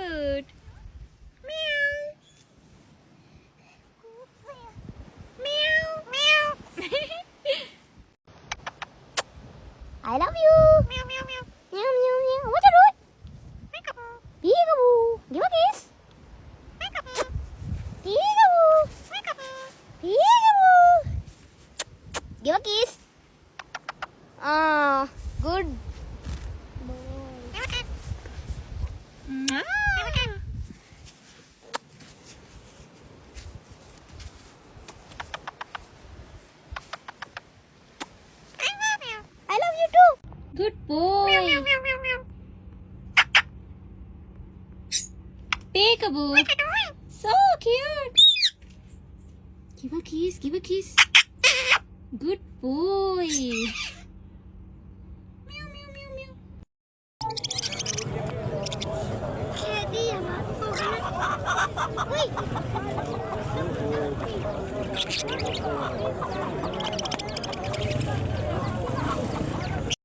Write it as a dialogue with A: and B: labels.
A: cute. Meow. Meow. Meow. I love you. Meow, meow, meow. Meow, meow, meow. What you doing? Peekaboo. Give a kiss. Peekaboo. Peekaboo. Give a kiss. Ah, good boy. I love you too. Good boy. Peekaboo. So cute. Give a kiss. Give a kiss. Good boy. Meow, meow, meow, meow. Wait.